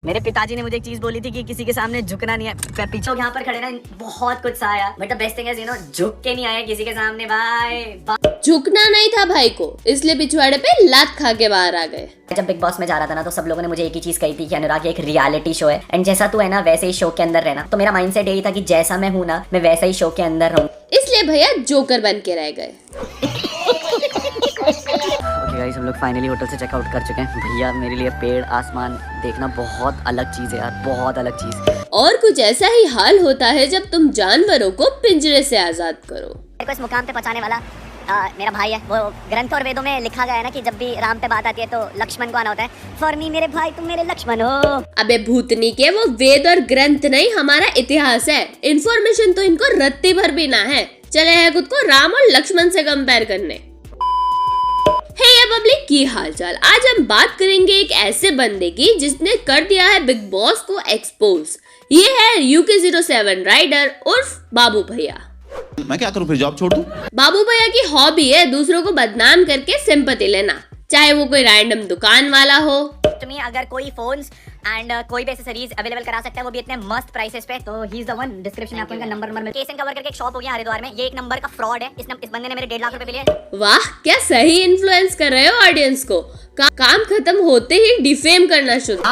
मेरे पिताजी ने मुझे एक चीज बोली थी कि किसी के सामने झुकना नहीं है। पीछे यहाँ पर खड़े ना, बहुत कुछ सा आया, but the best thing is झुक के नहीं आया किसी के सामने। भाई झुकना नहीं था भाई को, इसलिए पिछवाड़े पे लात खा के बाहर आ गए। जब बिग बॉस में जा रहा था ना, तो सब लोगों ने मुझे एक ही चीज कही थी कि अनुराग ये एक रियलिटी शो है, एंड जैसा तू है ना वैसे ही शो के अंदर रहना। तो मेरा माइंडसेट यही था कि जैसा मैं हूँ ना, मैं वैसा ही शो के अंदर रहूँ। इसलिए भैया जोकर बन के रह गए। गाइस, हम लोग फाइनली होटल से चेकआउट कर चुके हैं। भैया मेरे लिए पेड़ आसमान देखना बहुत अलग चीज है यार, बहुत अलग चीज। और कुछ ऐसा ही हाल होता है जब तुम जानवरों को पिंजरे से आजाद करो। मेरे को इस मुकाम पे पहुंचाने वाला मेरा भाई है। वो ग्रंथ और वेदों में लिखा गया है ना कि जब भी राम पे बात आती है तो लक्ष्मण को आना होता है। फॉर मी मेरे भाई, तुम मेरे लक्ष्मण हो। अबे भूतनी के, वो वेद और ग्रंथ नहीं, हमारा इतिहास है। इन्फॉर्मेशन तो इनको रत्ती भर भी ना है, चले है खुद को राम और लक्ष्मण से कंपेयर करने। हे पब्लिक, की हालचाल। आज हम बात करेंगे एक ऐसे बंदे की जिसने कर दिया है बिग बॉस को एक्सपोज। ये है UK07 राइडर उर्फ बाबू भैया। मैं क्या करूं, फिर जॉब छोड़ दूं? बाबू भैया की हॉबी है दूसरों को बदनाम करके सिंपैथी लेना, चाहे वो कोई रैंडम दुकान वाला हो। तुम्हें अगर कोई फोन्स एंड कोई भी एक्सेसरीज अवेलेबल करा सकता है, वो भी इतने मस्त प्राइसेस पे, तो he is the one. Description में आपको इनका नंबर मिल। केसन कवर करके एक शॉप हो गया हरिद्वार में, ये एक नंबर का फ्रॉड है। इस बंदे ने मेरे 1.5 लाख रुपए पे लिए। वाह, क्या सही इन्फ्लुएंस कर रहे हो ऑडियंस को। काम खत्म होते ही डिफेम करना शुरू।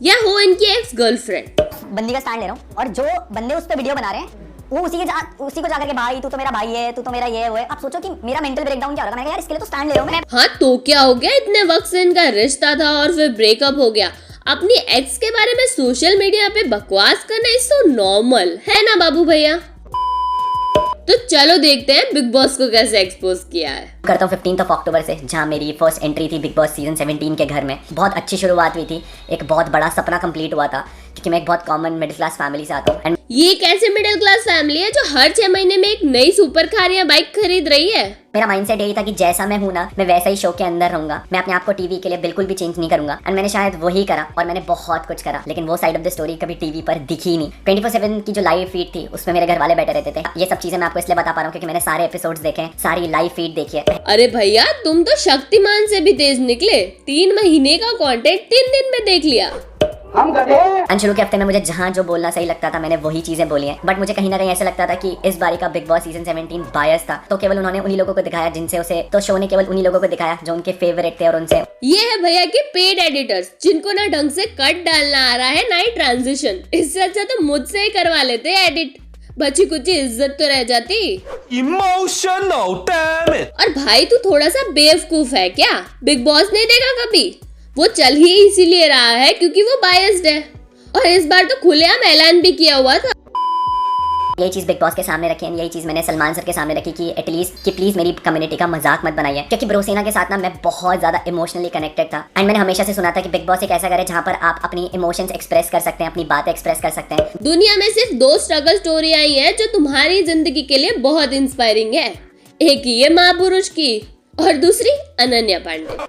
या हो इनकी एक्स गर्लफ्रेंड। बंदी का स्टैंड ले रहा हूँ, और जो बंदे उस पर वीडियो बना रहे हैं वो उसी को जाकर के, भाई तू तो मेरा भाई है, तू तो मेरा ये है। आप सोचो कि मेरा मेंटल ब्रेकडाउन क्या होगा। मैंने कहा यार इसके लिए तो स्टैंड ले रहा हूँ मैं। हाँ तो क्या हो गया, इतने वक्त से इनका रिश्ता था और फिर ब्रेकअप हो गया। अपनी एक्स के बारे में सोशल मीडिया पे बकवास करना इज सो नॉर्मल है ना बाबू भैया। तो चलो देखते हैं बिग बॉस को कैसे एक्सपोज किया है। करता हूँ 15 अक्टूबर से, जहाँ मेरी फर्स्ट एंट्री थी बिग बॉस सीजन 17 के घर में। बहुत अच्छी शुरुआत हुई थी, एक बहुत बड़ा सपना कंप्लीट हुआ था, क्योंकि मैं एक बहुत कॉमन मिडिल क्लास फैमिली से आता हूँ। ये कैसे मिडिल क्लास फैमिली है जो हर 6 महीने में एक नई सुपर कार या बाइक खरीद रही है। मेरा माइंडसेट यही था कि जैसा मैं हूँ ना, मैं वैसा ही शो के अंदर रहूंगा। मैं अपने आप को टीवी के लिए बिल्कुल भी चेंज नहीं करूंगा, एंड मैंने शायद वही करा। और मैंने बहुत कुछ करा, लेकिन वो साइड ऑफ द स्टोरी कभी टीवी पर दिखी नहीं। 24/7 की जो लाइव फीड थी, उसमें मेरे घर वाले बैठे रहते थे। ये सब चीजें मैं आपको इसलिए बता पा रहा हूँ क्योंकि मैंने सारे एपिसोड्स देखे हैं, सारी लाइव फीड देखी है। अरे भैया, तुम तो शक्तिमान से भी तेज निकले। 3 महीने का कंटेंट 3 दिन में देख लिया। अंशुलू के हफ्ते में मुझे जहाँ जो बोलना सही लगता था, मैंने वही चीजें बोली हैं। बट मुझे कहीं ना कहीं ऐसा लगता था कि इस बारी का बिग बॉस सीजन 17 बायस था। तो केवल उन्होंने उन्हीं लोगों को दिखाया जिनसे उसे, तो शो ने केवल उन्हीं लोगों को दिखाया जो उनके फेवरेट थे। और उनसे ये है भैया के पेड एडिटर्स, जिनको ना ढंग से कट डालना आ रहा है ना ही ट्रांजिशन। इससे अच्छा तो मुझसे ही करवा लेते एडिट, बची कुछ इज्जत तो रह जाती। Emotional damn it. और भाई तू थोड़ा सा बेवकूफ है क्या? बिग बॉस नहीं देखा कभी? वो चल ही इसीलिए रहा है क्योंकि वो बायस्ड है, और इस बार तो खुलेआम ऐलान भी किया हुआ था। यही चीज बिग बॉस के सामने रखी है, यही चीज मैंने सलमान सर के सामने रखी कि एटलीस्ट कि प्लीज मेरी कम्युनिटी का मजाक मत बनाइए। क्योंकि ब्रोसेना के साथ ना मैं बहुत ज्यादा इमोशनली कनेक्टेड था, एंड मैंने हमेशा से सुना था कि बिग बॉस एक ऐसा घर है जहाँ पर आप अपनी इमोशंस एक्सप्रेस कर सकते हैं, अपनी बातें एक्सप्रेस कर सकते हैं। दुनिया में सिर्फ 2 स्ट्रगल स्टोरी आई है जो तुम्हारी जिंदगी के लिए बहुत इंस्पायरिंग है। एक ये महापुरुष की, और दूसरी अनन्या पांडे।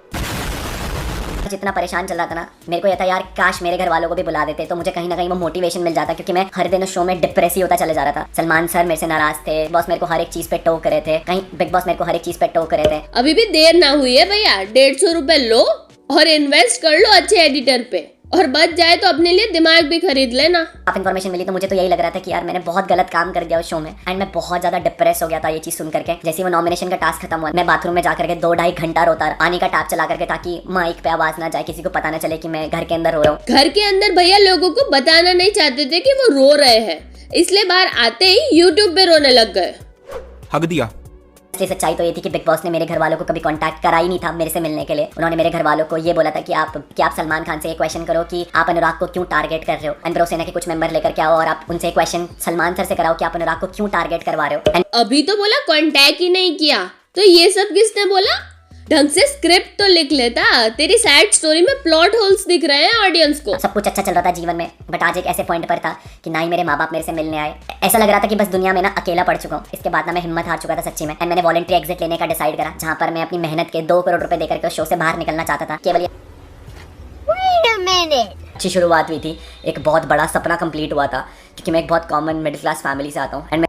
जितना परेशान चल रहा था ना, मेरे को ये था यार काश मेरे घर वालों को भी बुला देते, तो मुझे कहीं ना कहीं वो मोटिवेशन मिल जाता। क्योंकि मैं हर दिन उस शो में डिप्रेस ही होता चले जा रहा था। सलमान सर मेरे से नाराज थे, बॉस मेरे को हर एक चीज पे टोक रहे थे, कहीं बिग बॉस मेरे को हर एक चीज पे टोक रहे थे। अभी भी देर ना हुई है भैया, 150 रुपए लो और इन्वेस्ट कर लो अच्छे एडिटर पे, और बच जाए तो अपने लिए दिमाग भी खरीद लेना। आप इन्फॉर्मेशन मिली तो मुझे तो यही लग रहा था कि यार मैंने बहुत गलत काम कर दिया उस शो में, एंड मैं बहुत ज्यादा डिप्रेस हो गया था ये चीज सुन करके। जैसे वो नॉमिनेशन का टास्क खत्म हुआ, मैं बाथरूम में जाकर के 2-2.5 घंटा रोता, पानी का टैप चला करके, ताकि माइक पे आवाज ना जाए, किसी को पता ना चले कि मैं घर के अंदर रो रहा हूँ। घर के अंदर भैया लोगों को बताना नहीं चाहते थे कि वो रो रहे हैं, इसलिए बाहर आते ही यूट्यूब पे रोने लग गए। हक दिया। इसलिए सच्चाई तो ये थी कि बिग बॉस ने मेरे घर वालों को कभी कांटेक्ट करा ही नहीं था मेरे से मिलने के लिए। उन्होंने मेरे घर वालों को ये बोला था कि आप सलमान खान से ये क्वेश्चन करो कि आप अनुराग को क्यों टारगेट कर रहे हो, एंड ब्रोसेना के कुछ मेंबर लेकर के आओ और आप उनसे क्वेश्चन सलमान सर से कराओ कि आप अनुराग को क्यों टारगेट करवा रहे हो। अभी तो बोला कांटेक्ट ही नहीं किया, तो ये सब किसने बोला? ढंग से स्क्रिप्ट तो लिख लेता। तेरी सैड स्टोरी में प्लॉट होल्स दिख रहे हैं ऑडियंस को। सब कुछ अच्छा चल रहा था जीवन में, बट आज एक ऐसे पॉइंट पर था कि ना ही मेरे माँ बाप मेरे से मिलने आए। ऐसा लग रहा था कि बस दुनिया में ना अकेला पड़ चुका हूँ। इसके बाद ना मैं हिम्मत हार चुका था सच्ची में, एंड मैंने वॉलंटरी एग्जिट लेने का डिसाइड करा, जहाँ पर मैं अपनी मेहनत के 2 करोड़ रुपए देकर के शो से बाहर निकलना चाहता था। केवल अच्छी शुरुआत हुई थी, एक बहुत बड़ा सपना कंप्लीट हुआ था, क्योंकि मैं एक बहुत कॉमन मिडिल क्लास फैमिली से आता हूँ, एंड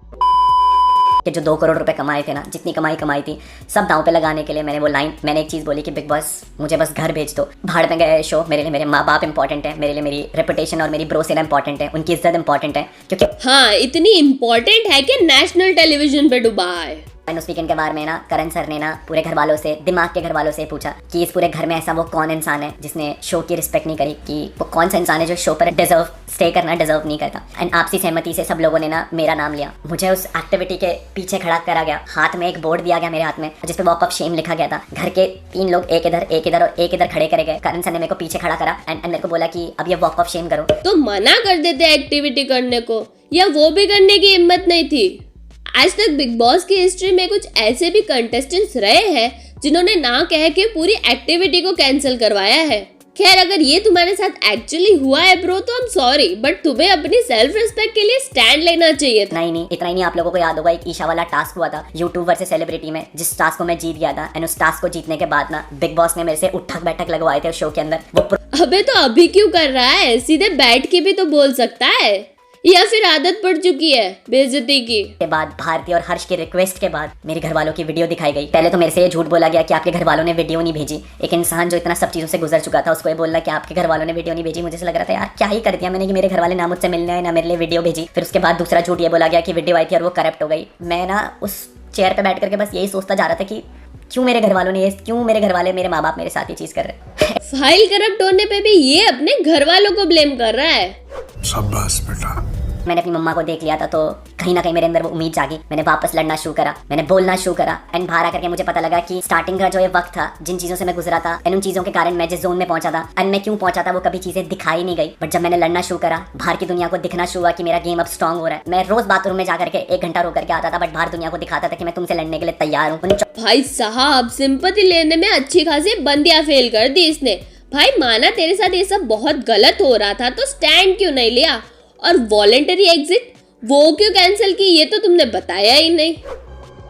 कि जो 2 करोड़ रुपए कमाए थे ना, जितनी कमाई थी, सब दांव पे लगाने के लिए मैंने एक चीज़ बोली कि बिग बॉस मुझे बस घर भेज दो। भाड़ में गए शो, मेरे लिए मेरे माँ बाप इंपॉर्टेंट है, मेरे लिए मेरी रेपुटेशन और मेरी ब्रोसेना इंपॉर्टेंट है, उनकी इज्जत इंपॉर्टेंट है, क्योंकि हाँ, इतनी इम्पोर्टेंट है कि नेशनल टेलीविजन पे डुबा है। उस वीकेंड के बारे में ना करण सर ने ना पूरे घर वालों से, दिमाग के घर वालों से पूछा कि इस पूरे घर में ऐसा वो कौन इंसान है जिसने शो की रिस्पेक्ट नहीं करी, कि वो कौन सा इंसान है जो शो पर स्टे करना डिजर्व नहीं करता। एंड आपसी सहमति से सब लोगों ने ना मेरा नाम लिया। मुझे उस एक्टिविटी के पीछे खड़ा करा गया, हाथ में एक बोर्ड दिया गया मेरे हाथ में जिसपे वॉक ऑफ शेम लिखा गया था। घर के 3 लोग एक इधर और एक इधर खड़े करे गए। करण सर ने मेरे को पीछे खड़ा करा एंड मेरे को बोला कि अब ये वॉक ऑफ शेम करो। तो मना कर देते एक्टिविटी करने को, या वो भी करने की हिम्मत नहीं थी। आज तक बिग बॉस की हिस्ट्री में कुछ ऐसे भी कंटेस्टेंट्स रहे हैं जिन्होंने ना कह के पूरी एक्टिविटी को कैंसिल करवाया है। खैर, अगर ये तुम्हारे साथ एक्चुअली हुआ है ब्रो तो आई एम सॉरी, बट तुम्हें अपनी सेल्फ रिस्पेक्ट के लिए स्टैंड लेना चाहिए था। इतना ही नहीं, आप लोगों को याद होगा एक ईशा वाला टास्क हुआ था यूट्यूब वर्सेस सेलिब्रिटी में, जिस टास्क को मैं जीत गया था। एंड उस टास्क को जीतने के बाद ना बिग बॉस ने मेरे से उठक बैठक लगवाए थे शो के अंदर। वो अबे तो अभी क्यों कर रहा है, सीधे बैठ के भी तो बोल सकता है, या फिर आदत पड़ चुकी है बेइज्जती की। के बाद भारती और हर्ष के रिक्वेस्ट के बाद मेरे घर वालों की वीडियो दिखाई गई। पहले तो मेरे से ये झूठ बोला गया कि आपके घर वालों ने वीडियो नहीं भेजी। एक इंसान जो इतना सब चीजों से गुजर चुका था उसको ये बोलना कि आपके घर वालों ने वीडियो नहीं भेजी, मुझे से लग रहा था यार क्या ही कर दिया मैंने कि मेरे घर वाले ना मुझसे मिलने आए ना मेरे लिए वीडियो भेजी। फिर उसके बाद दूसरा झूठ ये बोला गया कि वीडियो आई थी और वो करप्ट हो गई। मैं ना उस चेयर पे बैठ करके बस यही सोचता जा रहा था कि क्यों मेरे घर वालों ने क्यों मेरे घर वाले, मेरे माँ बाप मेरे साथ ये चीज कर रहे हैं। फाइल करप्ट होने पे भी ये अपने घर वालों को ब्लेम कर रहा है। शाबाश बेटा। मैंने अपनी मम्मा को देख लिया था तो कहीं ना कहीं मेरे अंदर वो उम्मीद जागी। मैंने वापस लड़ना शुरू करा, मैंने बोलना शुरू करा। एंड बाहर आकर के मुझे पता लगा कि स्टार्टिंग का जो ये वक्त था, जिन चीजों से मैं गुजरा था एंड उन चीजों के कारण मैं जिस जोन में पहुंचा था एंड मैं क्यों पहुंचा था वो कभी चीजें दिखाई नहीं गई। बट जब मैंने लड़ना शुरू करा, बाहर की दुनिया को दिखना शुरू हुआ कि मेरा गेम अब स्ट्रांग हो रहा है। मैं रोज बाथरूम में जाकर के 1 घंटा रो करके आता था, बट बाहर दुनिया को दिखाता था कि मैं तुमसे लड़ने के लिए तैयार हूँ। भाई साहब, सिंपैथी लेने में अच्छी खासी बंदियां फेल कर दी इसने। भाई माना तेरे साथ ये सब बहुत गलत हो रहा था तो स्टैंड क्यों नहीं लिया, और वॉलेंटरी एग्जिट वो क्यों कैंसिल की ये तो तुमने बताया ही नहीं।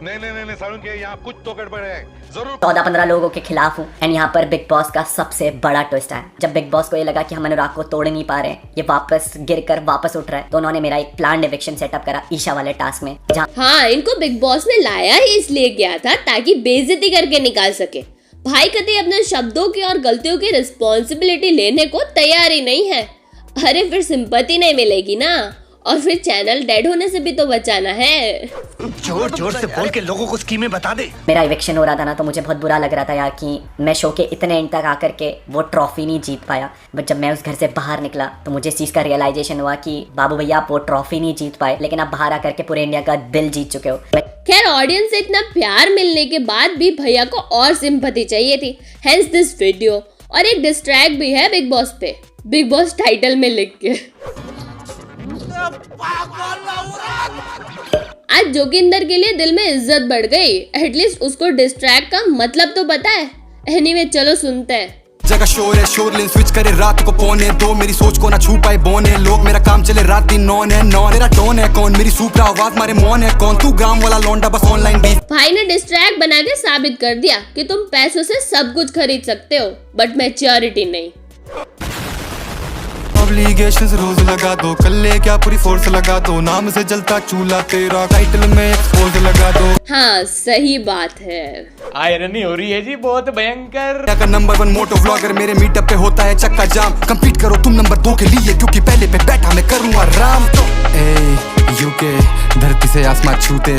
नहीं सारुण के यहाँ कुछ तो गड़बड़ है जरूर। 14-15 लोगों के खिलाफ हूँ। एंड यहाँ पर बिग बॉस का सबसे बड़ा ट्विस्ट है, जब बिग बॉस को ये लगा कि हम अनुराग को तोड़ नहीं पा रहे, ये वापस गिरकर वापस उठ रहा है, तो उन्होंने मेरा एक प्लान एविक्शन सेटअप करा ईशा वाले टास्क में। हाँ, इनको बिग बॉस ने लाया ही इसलिए गया था ताकि बेइज्जती करके निकाल सके। भाई कतई अपने शब्दों की और गलतियों की रिस्पॉन्सिबिलिटी लेने को तैयार ही नहीं है। अरे फिर सिंपैथी नहीं मिलेगी ना, और फिर चैनल डेड होने से भी तो बचाना है। जोर से बोल के लोगों को स्कीमें बता दे। मेरा इविक्शन हो रहा था ना तो मुझे बहुत बुरा लग रहा था यार कि मैं शो के इतने एंड तक आकर के वो ट्रॉफी नहीं जीत पाया। बट जब मैं उस घर से बाहर निकला तो मुझे इस चीज का रियलाइजेशन हुआ कि बाबू भैया आप वो ट्रॉफी नहीं जीत पाए, लेकिन आप बाहर आकर के पूरे इंडिया का दिल जीत चुके हो। खैर, ऑडियंस से इतना प्यार मिलने के बाद भी भैया को और सिंपैथी चाहिए थी, हेंस दिस वीडियो। और एक डिस्ट्रैक्ट भी है बिग बॉस पे, बिग बॉस टाइटल में लिख के। आज जोगिंदर के लिए दिल में इज्जत बढ़ गई, एटलीस्ट उसको डिस्ट्रैक्ट का मतलब तो पता है। एनीवे, चलो सुनते हैं। जगह शोर है, शोर लेन स्विच करे रात को 2:45, मेरी सोच को ना छू पाए बोने लोग, मेरा काम चले रात दिन 9 है 9, तेरा टोन है कौन, मेरी सुपरा आवाज मारे मौन है कौन, तू ग्राम वाला लौंडा बस ऑनलाइन भी। भाई ने डिस्ट्रैक्ट बना के साबित कर दिया कि तुम पैसों से सब कुछ खरीद सकते हो, बट मैच्योरिटी नहीं। ऑब्लिगेशंस रोज लगा दो, कल्ले क्या पूरी फोर्स लगा दो, नाम से जलता चूल्हा तेरा, टाइटल में एक्सपोज लगा दो। हाँ, सही बात है। आयरनी हो रही है जी बहुत भयंकर। का नंबर 1 मोटो व्लॉगर मेरे मीटअप पे होता है चक्का जाम, कंपीट करो तुम नंबर 2 के लिए क्योंकि पहले पे बैठा मैं करूँगा आराम। तो यूके धरती से आसमान छूते।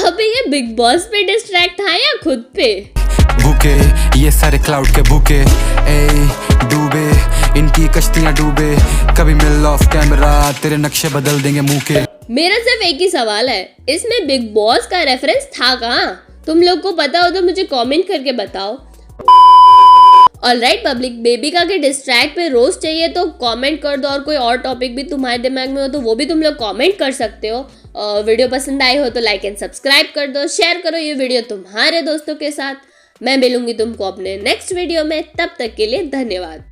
अबे ये बिग बॉस पे डिस्ट्रैक्ट था या खुद पे? भूखे ये सारे क्लाउड के भूखे, डूबे इनकी कश्तियां डूबे, कभी मिल ऑफ कैमरा तेरे नक्शे बदल देंगे मुंह के। मेरा सिर्फ एक ही सवाल है, इसमें बिग बॉस का रेफरेंस था कहाँ? तुम लोग को पता हो तो मुझे कमेंट करके बताओ। ऑलराइट पब्लिक, बेबिका के डिस्ट्रैक्ट पे रोस्ट चाहिए तो कमेंट कर दो, और कोई और टॉपिक भी तुम्हारे दिमाग में हो तो वो भी तुम लोग कमेंट कर सकते हो। वीडियो पसंद आई हो तो लाइक एंड सब्सक्राइब कर दो, शेयर करो ये वीडियो तुम्हारे दोस्तों के साथ। मैं मिलूंगी तुमको अपने नेक्स्ट वीडियो में, तब तक के लिए धन्यवाद।